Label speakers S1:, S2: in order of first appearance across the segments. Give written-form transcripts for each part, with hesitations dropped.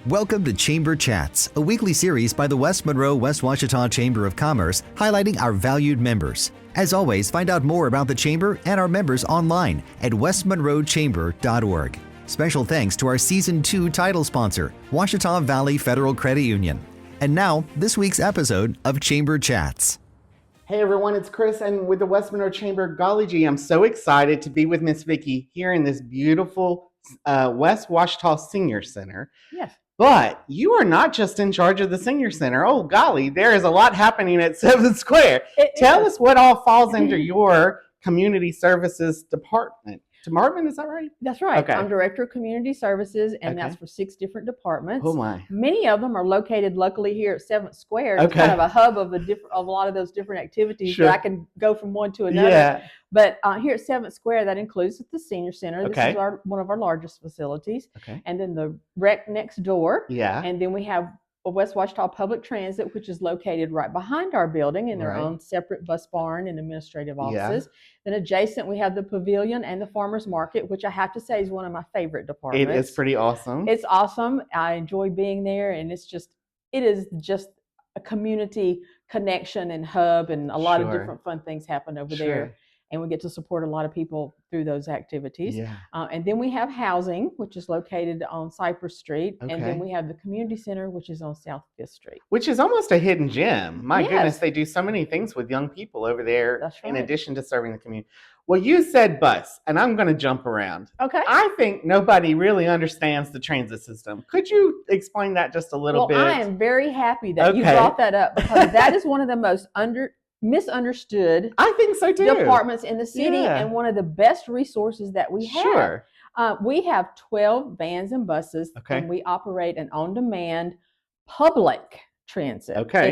S1: Welcome to Chamber Chats, a weekly series by the West Monroe, West Ouachita Chamber of Commerce, highlighting our valued members. As always, find out more about the Chamber and our members online at westmonroechamber.org. Special thanks to our Season 2 title sponsor, Ouachita Valley Federal Credit Union. And now, this week's episode of Chamber Chats.
S2: Hey everyone, it's Chris, and with the West Monroe Chamber, golly gee, I'm so excited to be with Miss Vicki here in this beautiful West Ouachita Senior Center.
S3: Yes.
S2: But you are not just in charge of the Senior Center. Oh golly, there is a lot happening at 7th Square. Tell us what all falls under your community services department. Department, is that right?
S3: That's right.
S2: Okay.
S3: I'm Director of Community Services, and that's for 6 different departments.
S2: Oh my.
S3: Many of them are located locally here at 7th Square. It's kind of a hub of a lot of those different activities.
S2: Sure.
S3: That I can go from one to another.
S2: Yeah.
S3: But here at 7th Square, that includes the Senior Center. This
S2: Okay.
S3: is one of our largest facilities.
S2: Okay.
S3: And then the rec next door.
S2: Yeah.
S3: And then we have West Ouachita Public Transit, which is located right behind our building in their own separate bus barn and administrative offices. Yeah. Then adjacent, we have the pavilion and the farmers market, which I have to say is one of my favorite departments.
S2: It is pretty awesome.
S3: It's awesome. I enjoy being there, and it is just a community connection and hub, and a lot of different fun things happen over there. And we get to support a lot of people through those activities. Yeah. And then we have housing, which is located on Cypress Street. Okay. And then we have the community center, which is on South 5th Street.
S2: Which is almost a hidden gem. My goodness, they do so many things with young people over there.
S3: That's right.
S2: In addition to serving the community. Well, you said bus, and I'm going to jump around.
S3: Okay.
S2: I think nobody really understands the transit system. Could you explain that just a little bit?
S3: Well, I am very happy that you brought that up, because that is one of the most misunderstood,
S2: I think so too,
S3: departments in the city, and one of the best resources that we have.
S2: Sure.
S3: We have 12 vans and buses, and we operate an on-demand public transit.
S2: Okay.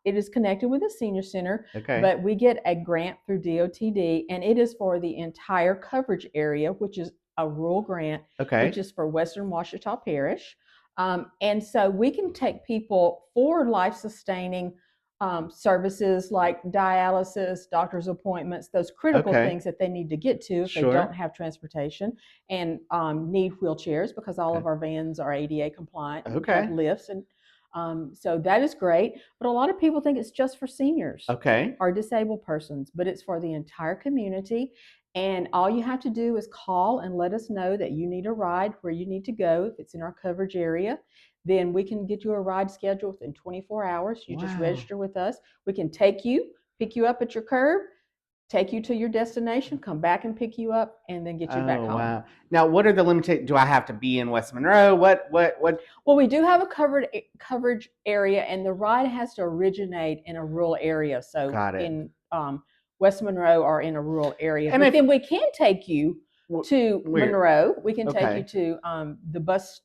S3: It is connected with the senior center, but we get a grant through DOTD, and it is for the entire coverage area, which is a rural grant, which is for Western Ouachita Parish. And so we can take people for life-sustaining services like dialysis, doctor's appointments, those critical things that they need to get to if they don't have transportation, and need wheelchairs, because all of our vans are ADA compliant, have lifts, and so that is great. But a lot of people think it's just for seniors or disabled persons, but it's for the entire community. And all you have to do is call and let us know that you need a ride where you need to go. If it's in our coverage area, then we can get you a ride schedule within 24 hours. You just register with us. We can pick you up at your curb, take you to your destination, come back and pick you up, and then get you back home. Wow.
S2: Now, what are the limitations? Do I have to be in West Monroe? What?
S3: Well, we do have a coverage area, and the ride has to originate in a rural area. So in West Monroe or in a rural area. And then we can take you to Monroe. We can take you to the bus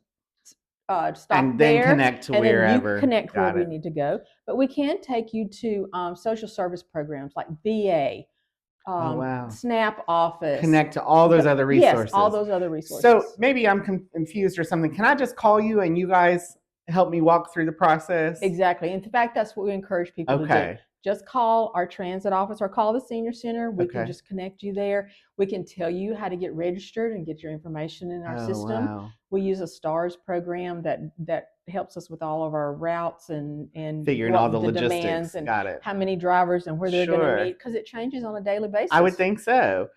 S3: stop
S2: and
S3: there,
S2: then connect to wherever.
S3: And then you connect where we need to go. But we can take you to social service programs like VA, SNAP office.
S2: Connect to all those other resources.
S3: Yes, all those other resources.
S2: So maybe I'm confused or something. Can I just call you and you guys help me walk through the process?
S3: Exactly. In fact, that's what we encourage people to do. Just call our transit office or call the senior center. We can just connect you there. We can tell you how to get registered and get your information in our system. Wow. We use a STARS program that helps us with all of our routes and
S2: figuring all the logistics
S3: demands and how many drivers and where they're going to meet, because it changes on a daily basis.
S2: I would think so.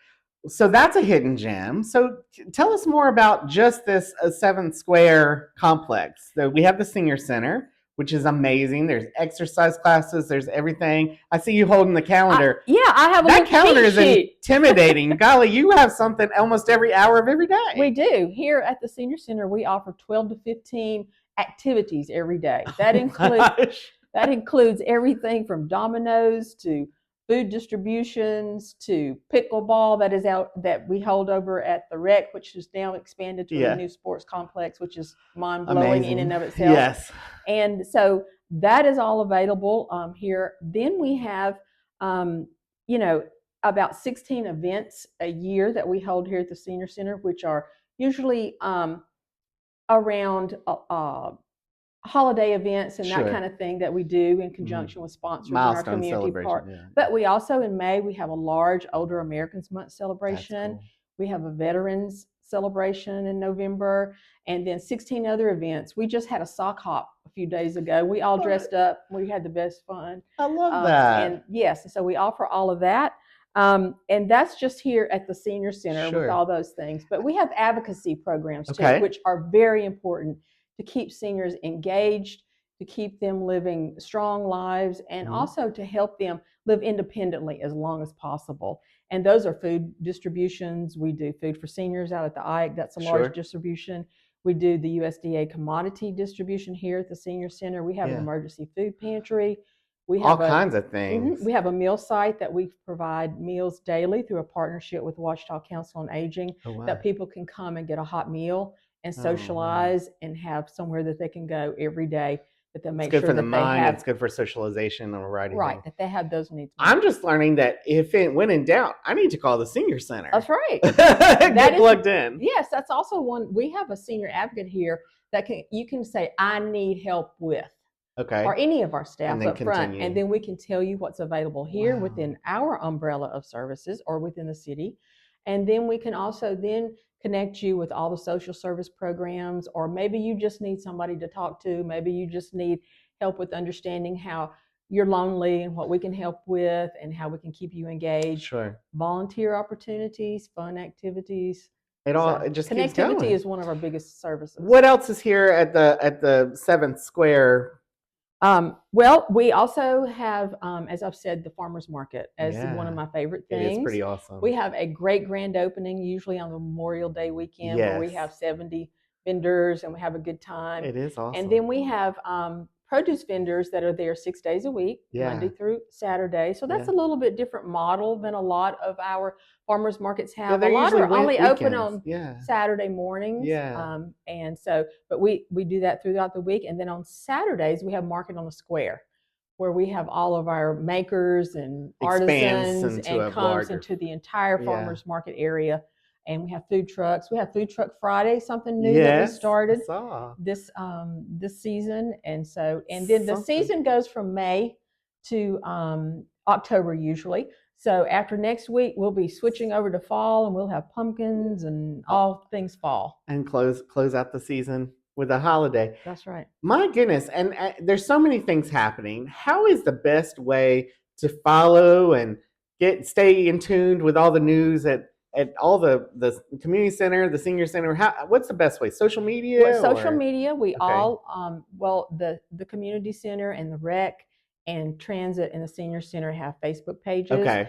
S2: So that's a hidden gem. So tell us more about just this 7th Square complex. So we have the senior center, which is amazing. There's exercise classes. There's everything. I see you holding the calendar.
S3: I have
S2: that calendar is intimidating. Golly, you have something almost every hour of every day.
S3: We do. Here at the Senior Center, we offer 12 to 15 activities every day. That includes everything from dominoes to food distributions to pickleball that we hold over at the rec, which is now expanded to a new sports complex, which is mind-blowing in and of itself.
S2: Yes.
S3: And so that is all available here. Then we have, about 16 events a year that we hold here at the Senior Center, which are usually around holiday events and that kind of thing that we do in conjunction with sponsors in our community part. But we also, in May, we have a large Older Americans Month celebration. We have a Veterans celebration in November, and then 16 other events. We just had a sock hop a few days ago. We all dressed up. We had the best fun.
S2: I love that.
S3: And yes, so we offer all of that. And that's just here at the senior center with all those things. But we have advocacy programs too, which are very important to keep seniors engaged, to keep them living strong lives, and also to help them live independently as long as possible. And those are food distributions. We do food for seniors out at the IKE. That's a large distribution. We do the USDA commodity distribution here at the senior center. We have an emergency food pantry. We have
S2: all kinds of things.
S3: We have a meal site that we provide meals daily through a partnership with Ouachita Council on Aging, that people can come and get a hot meal and socialize and have somewhere that they can go every day. That they make
S2: sure
S3: for
S2: the mind, it's good for socialization and a variety of things.
S3: That they have those needs.
S2: I'm just learning that when in doubt, I need to call the senior center.
S3: That's right.
S2: Get plugged in.
S3: Yes, that's also one. We have a senior advocate here that you can say, I need help with.
S2: Okay.
S3: Or any of our staff up front. And then we can tell you what's available here within our umbrella of services or within the city. And then we can also then connect you with all the social service programs, or maybe you just need somebody to talk to. Maybe you just need help with understanding how you're lonely and what we can help with and how we can keep you engaged.
S2: Sure.
S3: Volunteer opportunities, fun activities.
S2: It just keeps going.
S3: Connectivity is one of our biggest services.
S2: What else is here at the 7th Square?
S3: Well, we also have, as I've said, the farmers market as one of my favorite things.
S2: It is pretty awesome.
S3: We have a great grand opening, usually on the Memorial Day weekend, where we have 70 vendors and we have a good time.
S2: It is awesome.
S3: And then we have produce vendors that are there 6 days a week, Monday through Saturday. So that's a little bit different model than a lot of our farmers markets have. A lot are only open on Saturday mornings. And so, but we do that throughout the week. And then on Saturdays, we have Market on the Square, where we have all of our makers and artisans and comes into the entire farmers market area. And we have food trucks. We have Food Truck Friday, something new that we started this season. And so, and then the season goes from May to October usually. So after next week, we'll be switching over to fall, and we'll have pumpkins and all things fall.
S2: And close out the season with a holiday.
S3: That's right.
S2: My goodness. And there's so many things happening. How is the best way to follow and stay in tune with all the news at all the community center, the senior center? What's the best way? Social media?
S3: Well, social media. We all, the community center and the rec and transit and the senior center have Facebook pages. Okay.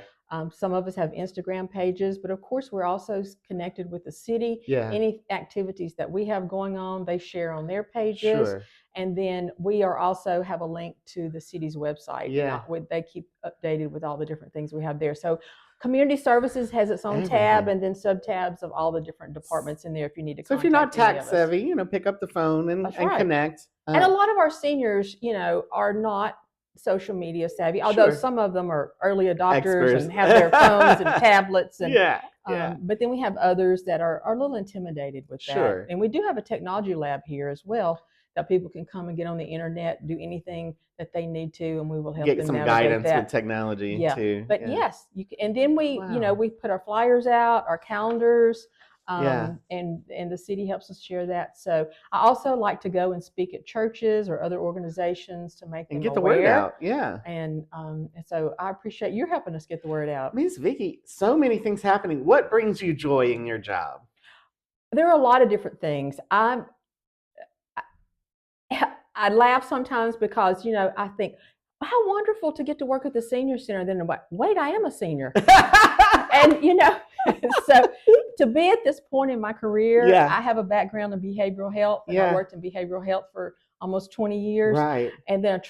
S3: Some of us have Instagram pages, but of course we're also connected with the city. Any activities that we have going on, they share on their pages. Sure. And then we also have a link to the city's website. They keep updated with all the different things we have there. So community services has its own tab, and then sub-tabs of all the different departments in there if you need to contact.
S2: So if you're not tech savvy, pick up the phone and connect.
S3: And a lot of our seniors, are not social media savvy, although some of them are early adopters and have their phones and tablets. And, but then we have others that are a little intimidated with that. And we do have a technology lab here as well, that people can come and get on the internet, do anything that they need to, and we will help them
S2: get some
S3: navigate
S2: guidance with technology too.
S3: But yes, you can, and then we, we put our flyers out, our calendars, and the city helps us share that. So I also like to go and speak at churches or other organizations to make them
S2: get
S3: aware.
S2: The word out.
S3: And so I appreciate you helping us get the word out.
S2: Miss Vicki, so many things happening. What brings you joy in your job?
S3: There are a lot of different things. I laugh sometimes because, I think, how wonderful to get to work at the senior center. Then I'm like, wait, I am a senior. And, so to be at this point in my career, I have a background in behavioral health. And I worked in behavioral health for almost 20 years.
S2: Right.
S3: And then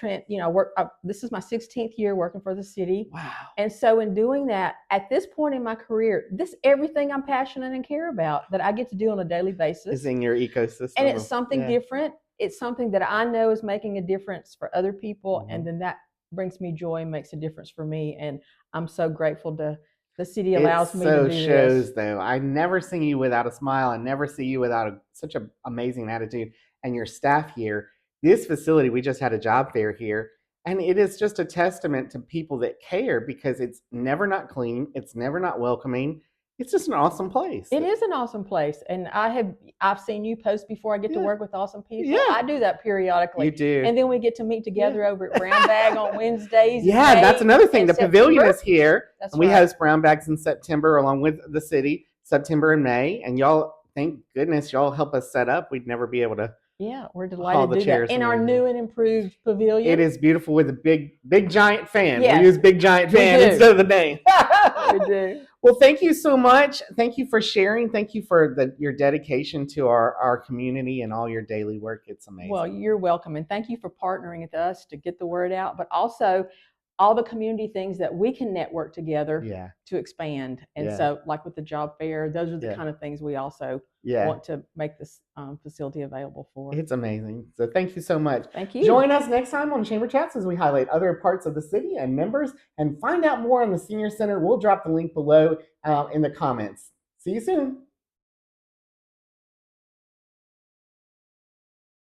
S3: this is my 16th year working for the city.
S2: Wow.
S3: And so in doing that, at this point in my career, everything I'm passionate and care about that I get to do on a daily basis
S2: is in your ecosystem.
S3: And it's something different. It's something that I know is making a difference for other people. And then that brings me joy and makes a difference for me. And I'm so grateful to the city allows me to do this.
S2: It so shows, though. I never see you without a smile. I never see you without such an amazing attitude. And your staff here, this facility, we just had a job fair here. And it is just a testament to people that care, because it's never not clean. It's never not welcoming. It's just an awesome place.
S3: It is an awesome place, and I've seen you post before I get to work with awesome people.
S2: Yeah.
S3: I do that periodically.
S2: You do.
S3: And then we get to meet together over at Brown Bag on Wednesdays.
S2: Yeah, that's another thing. The pavilion is here.
S3: That's
S2: and we host Brown Bags in September along with the city, September and May. And y'all, thank goodness y'all help us set up. We'd never be able to.
S3: Yeah, we're delighted to do that. In our new and improved pavilion.
S2: It is beautiful with a big giant fan. Yes. We use big giant fan instead of the name.
S3: We do.
S2: Well, thank you so much. Thank you for sharing. Thank you for your dedication to our community and all your daily work. It's amazing.
S3: Well, you're welcome. And thank you for partnering with us to get the word out, but also all the community things that we can network together to expand. And so like with the job fair, those are the kind of things we also want to make this facility available for.
S2: It's amazing. So thank you so much.
S3: Thank you.
S2: Join us next time on Chamber Chats as we highlight other parts of the city and members and find out more on the Senior Center. We'll drop the link below in the comments. See you soon.